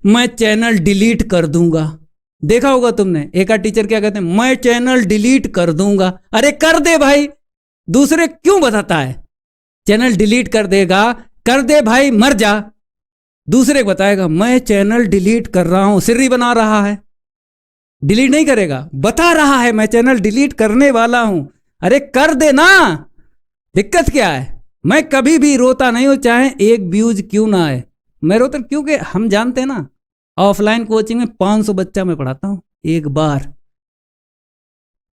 मैं channel delete कर दूंगा। देखा होगा तुमने, एक आध टीचर क्या कहते हैं, मैं चैनल डिलीट कर दूंगा। अरे कर दे भाई, दूसरे क्यों बताता है? चैनल डिलीट कर देगा, कर दे भाई, मर जा। दूसरे को बताएगा मैं चैनल डिलीट कर रहा हूं, सिर्री बना रहा है। डिलीट नहीं करेगा, बता रहा है मैं चैनल डिलीट करने वाला हूं। अरे कर दे ना, दिक्कत क्या है? मैं कभी भी रोता नहीं हूं, चाहे एक व्यूज क्यों ना आए। मैं रोता क्योंकि हम जानते हैं ना, ऑफलाइन कोचिंग में 500 बच्चा मैं पढ़ाता हूं एक बार।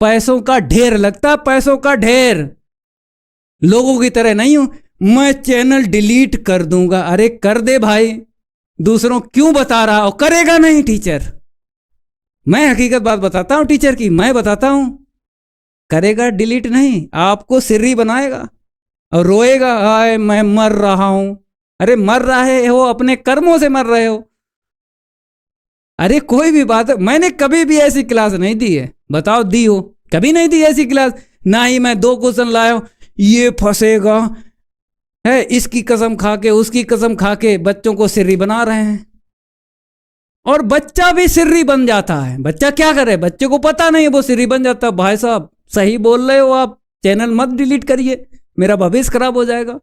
पैसों का ढेर लगता, पैसों का ढेर। लोगों की तरह नहीं हूं मैं चैनल डिलीट कर दूंगा। अरे कर दे भाई, दूसरों क्यों बता रहा हो? करेगा नहीं टीचर। मैं हकीकत बात बताता हूं टीचर की, मैं बताता हूं। करेगा डिलीट नहीं, आपको सिर्री बनाएगा और रोएगा, हाय मैं मर रहा हूं। अरे मर रहे हो, अपने कर्मों से मर रहे हो। अरे कोई भी बात, मैंने कभी भी ऐसी क्लास नहीं दी है, बताओ दी हो? कभी नहीं दी ऐसी क्लास। ना ही मैं 2 क्वेश्चन लाया हूं, ये फंसेगा है, इसकी कसम खा के उसकी कसम खा के बच्चों को सिर्री बना रहे हैं। और बच्चा भी सिर्री बन जाता है। बच्चा क्या करे, बच्चे को पता नहीं है, वो सिर्री बन जाता है। भाई साहब सही बोल रहे हो आप, चैनल मत डिलीट करिए, मेरा भविष्य खराब हो जाएगा।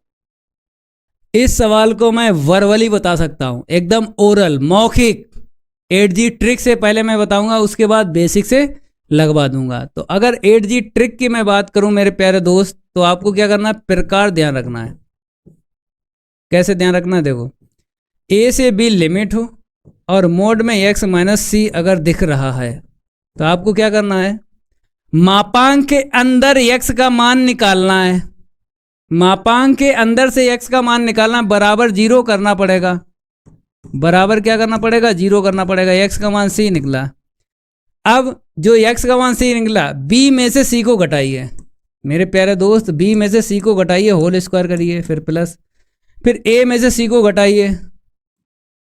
इस सवाल को मैं वर्बली बता सकता हूं, एकदम ओरल, मौखिक। 8G ट्रिक से पहले मैं बताऊंगा, उसके बाद बेसिक से लगवा दूंगा। तो अगर 8G ट्रिक की मैं बात करूं मेरे प्यारे दोस्त, तो आपको क्या करना है, प्रकार ध्यान रखना है। कैसे ध्यान रखना है? देखो, A से B लिमिट हो और मोड में x - c अगर दिख रहा है, तो आपको क्या करना है, मापांक के अंदर x का मान निकालना है। मापांक के अंदर से x का मान निकालना, बराबर 0 करना पड़ेगा। बराबर क्या करना पड़ेगा? 0 करना पड़ेगा। x का मान c निकला। अब जो x का मान c निकला, b में से c को घटाइए मेरे प्यारे दोस्त, b में से c को घटाइए, होल स्क्वायर करिए, फिर प्लस, फिर a में से c को घटाइए,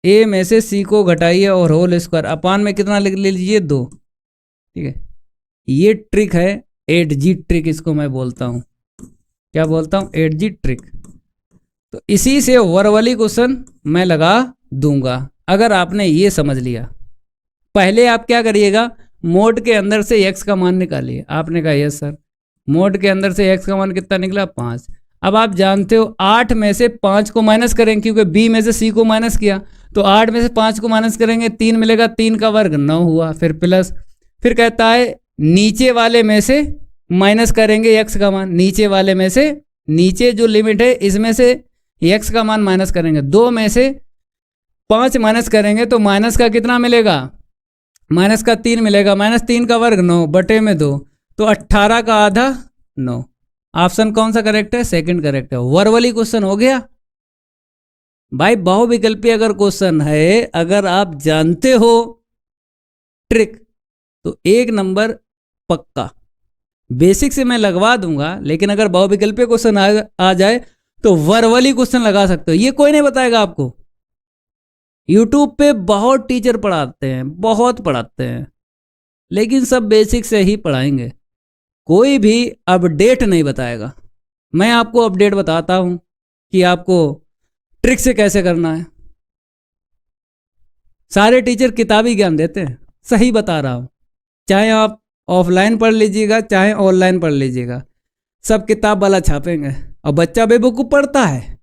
a में से c को घटाइए और होल स्क्वायर। अपान में कितना लिख लीजिए? 2। ठीक है, ये ट्रिक है 8G ट्रिक, इसको मैं बोलता हूँ। क्या बोलता हूँ? 8G trick. तो इसी से वर्बली क्वेश्चन मैं लगा दूंगा अगर आपने ये समझ लिया। पहले आप क्या करिएगा, मोड के अंदर से x का मान निकालिए। आपने कहा यस सर। मोड के अंदर से x का मान कितना निकला? 5। अब आप जानते हो 8 में से 5 को माइनस करेंगे, क्योंकि b में से c को माइनस किया, तो 8 में से 5 को माइनस करेंगे, 3 मिलेगा, 3 का वर्ग 9 हुआ, फिर प्लस, फिर कहता है नीचे वाले में से माइनस करेंगे x का मान। नीचे वाले में से, नीचे जो लिमिट है इसमें से x का मान माइनस करेंगे। 2 में से 5 माइनस करेंगे तो माइनस का कितना मिलेगा? माइनस का 3 मिलेगा। -3 का वर्ग 9 बटे में 2, तो 18 का आधा 9। ऑप्शन कौन सा करेक्ट है? सेकंड करेक्ट है। वर्बली क्वेश्चन हो गया भाई। बहुविकल्पी अगर क्वेश्चन है, अगर आप जानते हो ट्रिक, तो 1 नंबर पक्का। बेसिक से मैं लगवा दूंगा, लेकिन अगर बहुविकल्पी क्वेश्चन आ जाए तो वर्बली क्वेश्चन लगा सकते हो। ये कोई नहीं बताएगा आपको। यूट्यूब पे बहुत टीचर पढ़ाते हैं, बहुत पढ़ाते हैं, लेकिन सब बेसिक से ही पढ़ाएंगे, कोई भी अपडेट नहीं बताएगा। मैं आपको अपडेट बताता हूं कि आपको ट्रिक से कैसे करना है। सारे टीचर किताबी ज्ञान देते हैं, सही बता रहा हूं। चाहे आप ऑफलाइन पढ़ लीजिएगा, चाहे ऑनलाइन पढ़ लीजिएगा, सब किताब वाला छापेंगे। और बच्चा बेवकूफ़ पढ़ता है,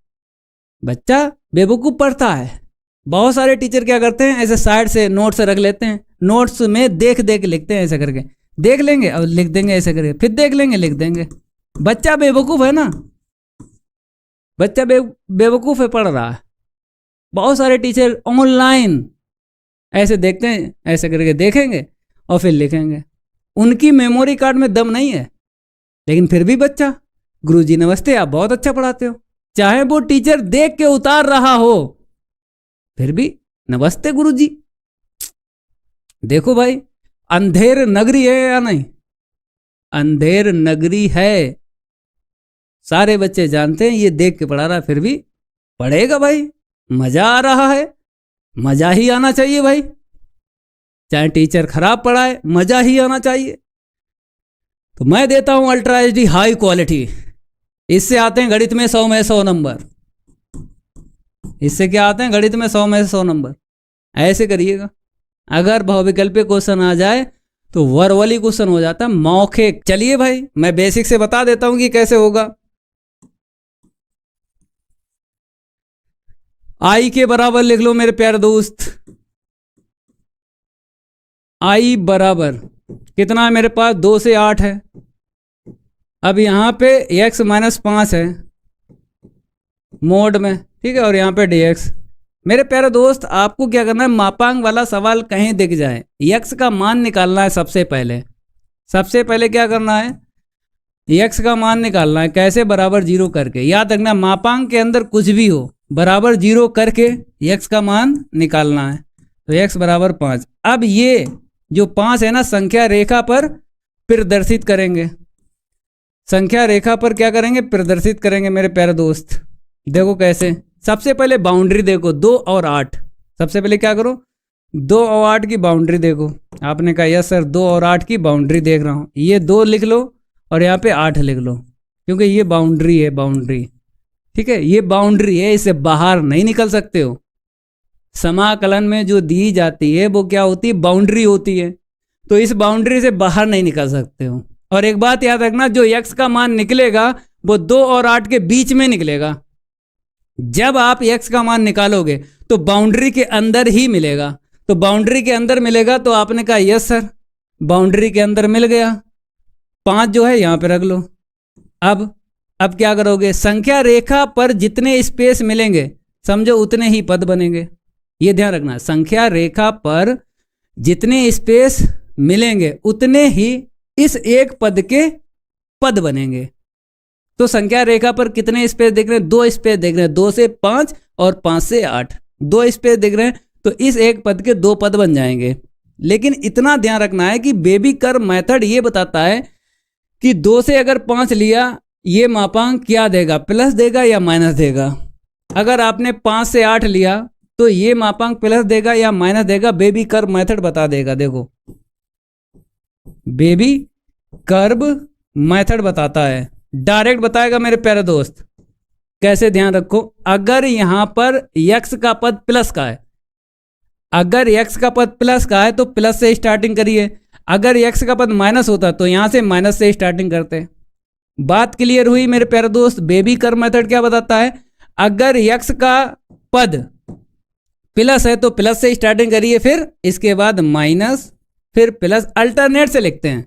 बच्चा बेवकूफ़ पढ़ता है। बहुत सारे टीचर क्या करते हैं, ऐसे साइड से नोट्स रख लेते हैं, नोट्स में देख देख लिखते हैं, ऐसे करके देख लेंगे और लिख देंगे, ऐसे करके फिर देख लेंगे लिख देंगे। बच्चा बेवकूफ़ है ना, बच्चा बेवकूफ़ है, पढ़ रहा है। बहुत सारे टीचर ऑनलाइन ऐसे देखते हैं, ऐसे करके देखेंगे और फिर लिखेंगे। उनकी मेमोरी कार्ड में दम नहीं है, लेकिन फिर भी बच्चा, गुरुजी नमस्ते, आप बहुत अच्छा पढ़ाते हो, चाहे वो टीचर देख के उतार रहा हो, फिर भी नमस्ते गुरुजी। देखो भाई, अंधेर नगरी है या नहीं? अंधेर नगरी है, सारे बच्चे जानते हैं, ये देख के पढ़ा रहा है, फिर भी पढ़ेगा भाई। मजा आ रहा है, मजा ही आना चाहिए भाई। चाहे टीचर खराब पढ़ाए, मजा ही आना चाहिए। तो मैं देता हूं अल्ट्रा एचडी हाई क्वालिटी। इससे आते हैं गणित में 100 में 100 नंबर। इससे क्या आते हैं? गणित में 100 में 100 नंबर। ऐसे करिएगा। अगर बहुविकल्पीय क्वेश्चन आ जाए तो वर्बली क्वेश्चन हो जाता है, मौखिक। चलिए भाई मैं बेसिक से बता देता हूं कि कैसे होगा। आई के बराबर लिख लो मेरे प्यारे दोस्त। आई बराबर कितना है मेरे पास, 2 से 8 है। अब यहाँ पे x माइनस 5 है मोड में, ठीक है, और यहाँ पे dx। मेरे प्यारे दोस्त आपको क्या करना है, मापांक वाला सवाल कहीं दिख जाए, x का मान निकालना है। सबसे पहले क्या करना है, x का मान निकालना है। कैसे, बराबर 0 करके। याद रखना मापांक के अंदर कुछ भी हो बराबर 0 करके x का मान निकालना है। तो x बराबर 5। अब ये जो 5 है ना, संख्या रेखा पर प्रदर्शित करेंगे। संख्या रेखा पर क्या करेंगे, प्रदर्शित करेंगे मेरे प्यारे दोस्त। देखो कैसे, सबसे पहले बाउंड्री देखो 2 और 8। सबसे पहले क्या करो, 2 और 8 की बाउंड्री देखो। आपने कहा यस सर 2 और 8 की बाउंड्री देख रहा हूँ। ये 2 लिख लो और यहाँ पे 8 लिख लो, क्योंकि ये बाउंड्री है, बाउंड्री, ठीक है, ये बाउंड्री है, इससे बाहर नहीं निकल सकते हो। समाकलन में जो दी जाती है वो क्या होती है, बाउंड्री होती है। तो इस बाउंड्री से बाहर नहीं निकल सकते हो। और एक बात याद रखना, जो x का मान निकलेगा वो 2 और 8 के बीच में निकलेगा। जब आप x का मान निकालोगे तो बाउंड्री के अंदर ही मिलेगा। तो बाउंड्री के अंदर मिलेगा तो आपने कहा यस सर बाउंड्री के अंदर मिल गया। 5 जो है यहाँ पे रख लो। अब क्या करोगे, संख्या रेखा पर जितने स्पेस मिलेंगे समझो उतने ही पद बनेंगे। ये ध्यान रखना, संख्या रेखा पर जितने स्पेस मिलेंगे उतने ही इस एक पद के पद बनेंगे। तो संख्या रेखा पर कितने स्पेस देख रहे हैं, 2 स्पेस देख रहे हैं, 2 से 5 और 5 से 8, 2 स्पेस देख रहे हैं। तो इस एक पद के 2 पद बन जाएंगे। लेकिन इतना ध्यान रखना है कि बेबी कर्व मेथड ये बताता है कि 2 से अगर 5 लिया ये मापांक क्या देगा, प्लस देगा या माइनस देगा। अगर आपने 5 से 8 लिया तो ये मापांक प्लस देगा या माइनस देगा, बेबी कर्व मेथड बता देगा। देखो बेबी कर्व मेथड बताता है, डायरेक्ट बताएगा मेरे प्यारे दोस्त। कैसे, ध्यान रखो, अगर यहां पर x का पद प्लस का है, अगर x का पद प्लस का है तो प्लस से स्टार्टिंग करिए। अगर x का पद माइनस होता तो यहां से माइनस से स्टार्टिंग करते। बात क्लियर हुई मेरे प्यारे दोस्त। बेबी कर्व मेथड क्या बताता है, अगर x का पद प्लस है तो प्लस से स्टार्टिंग करिए, फिर इसके बाद माइनस, फिर प्लस, अल्टरनेट से लिखते हैं।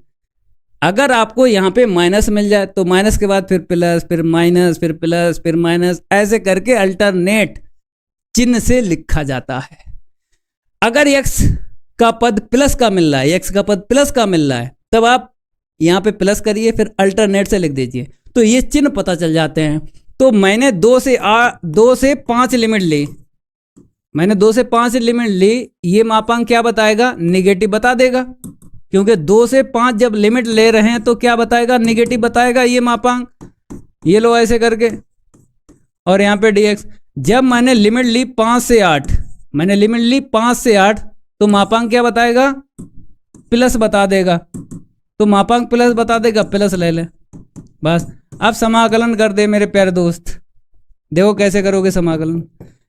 अगर आपको यहाँ पे माइनस मिल जाए तो माइनस के बाद फिर प्लस, फिर माइनस, फिर प्लस, फिर माइनस, ऐसे करके अल्टरनेट चिन्ह से लिखा जाता है। अगर x का पद प्लस का मिल रहा है, x का पद प्लस का मिल रहा है, तब आप यहाँ पे प्लस करिए, फिर अल्टरनेट से लिख दीजिए, तो ये चिन्ह पता चल जाते हैं। तो मैंने 2 से 5 लिमिट ली, मैंने 2 से 5 लिमिट ली, ये मापांक क्या बताएगा, निगेटिव बता देगा, क्योंकि 2 से 5 जब लिमिट ले रहे हैं तो क्या बताएगा, निगेटिव बताएगा ये मापांक। ये लो ऐसे करके, और यहाँ पे dx। जब मैंने लिमिट ली 5 से 8, मैंने लिमिट ली 5 से 8, तो मापांक क्या बताएगा, प्लस बता देगा। तो मापांक प्लस बता देगा, प्लस ले ले बस। अब समाकलन कर दे मेरे प्यारे दोस्त। देखो कैसे करोगे समाकलन।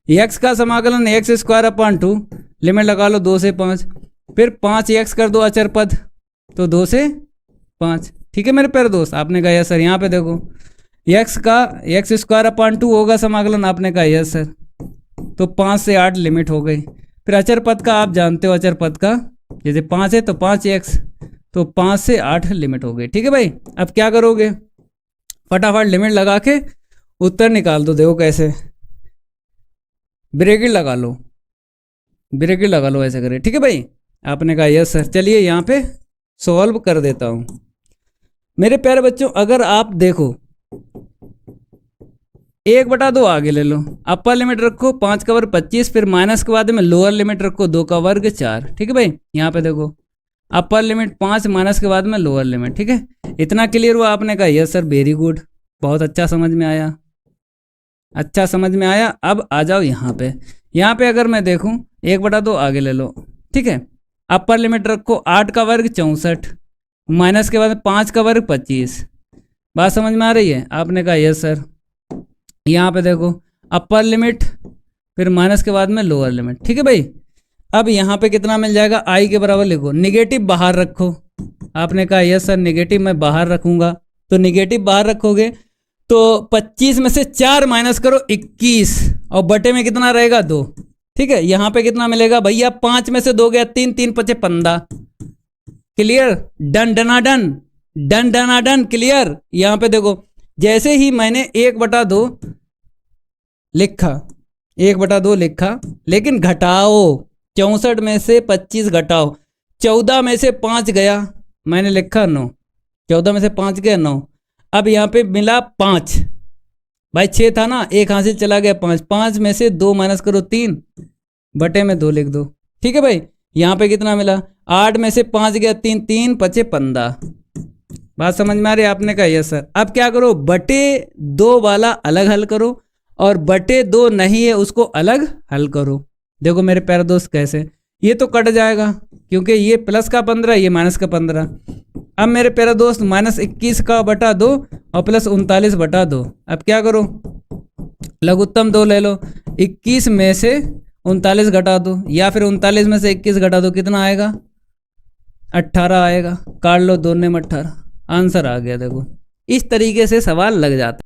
x का समाकलन x स्क्वायर अपॉन 2, लिमिट लगा लो 2 से 5, फिर 5x कर दो अचर पद, तो 2 से 5। ठीक है मेरे प्यारे दोस्त। आपने कहा यस सर। यहाँ पे देखो x का x स्क्वायर अपॉन 2 होगा समाकलन, आपने कहा यस सर। तो 5 से 8 लिमिट हो गई। फिर अचर पद का आप जानते हो, अचर पद का जैसे 5 है तो 5x, तो 5 से 8 लिमिट हो गई। ठीक है भाई। अब क्या करोगे, फटाफट लिमिट लगा के उत्तर निकाल दो। देखो कैसे, ब्रैकेट लगा लो, ब्रैकेट लगा लो ऐसे करें। ठीक है भाई। आपने कहा यस सर। चलिए यहाँ पे सॉल्व कर देता हूँ मेरे प्यारे बच्चों। अगर आप देखो 1/2 आगे ले लो, अपर लिमिट रखो 5 का वर्ग 25, फिर माइनस के बाद में लोअर लिमिट रखो 2 का वर्ग 4। ठीक है भाई। यहाँ पे देखो अपर लिमिट 5, माइनस के बाद में लोअर लिमिट। ठीक है, इतना क्लियर हुआ। आपने कहा यस सर, वेरी गुड, बहुत अच्छा समझ में आया, अच्छा समझ में आया। अब आ जाओ यहाँ पे। यहाँ पे अगर मैं देखूँ 1/2 आगे ले लो। ठीक है, अपर लिमिट रखो 8 का वर्ग 64, माइनस के बाद 5 का वर्ग 25। बात समझ में आ रही है। आपने कहा यस सर। यहाँ पे देखो अपर लिमिट, फिर माइनस के बाद में लोअर लिमिट। ठीक है भाई। अब यहाँ पे कितना मिल जाएगा, आई के बराबर लिखो, निगेटिव बाहर रखो। आपने कहा यस सर निगेटिव मैं बाहर रखूंगा, तो निगेटिव बाहर रखोगे तो 25 में से 4 माइनस करो 21, और बटे में कितना रहेगा 2। ठीक है, यहाँ पे कितना मिलेगा भैया, 5 में से 2 गया 3, 3 5 15। क्लियर, डन डना डन, डन डना डन, क्लियर। यहाँ पे देखो जैसे ही मैंने 1/2 लिखा, 1/2 लिखा, लेकिन घटाओ 64 में से 25 घटाओ, 14 में से 5 गया, मैंने लिखा 9, 14 में से 5 गया 9। अब यहाँ पे मिला 5, भाई 6 था ना, एक हाथ से चला गया 5, 5 में से 2 माइनस करो 3, बटे में 2 लिख दो। ठीक है भाई, यहाँ पे कितना मिला, 8 में से 5 गया 3, 3 5 15। बात समझ में आ रही है? आपने कहा यस सर। अब क्या करो, बटे 2 वाला अलग हल करो, और बटे 2 नहीं है उसको अलग हल करो। देखो मेरे प्यारे दोस्त कैसे, ये तो कट जाएगा क्योंकि ये प्लस का 15, ये माइनस का 15। अब मेरे प्यारे दोस्त -21 का बटा 2 और प्लस 39 बटा 2। अब क्या करो, लघुत्तम 2 ले लो, 21 में से 39 घटा दो, या फिर 39 में से 21 घटा दो, कितना आएगा 18 आएगा। काट लो 2 में 18, आंसर आ गया। देखो इस तरीके से सवाल लग जाता है।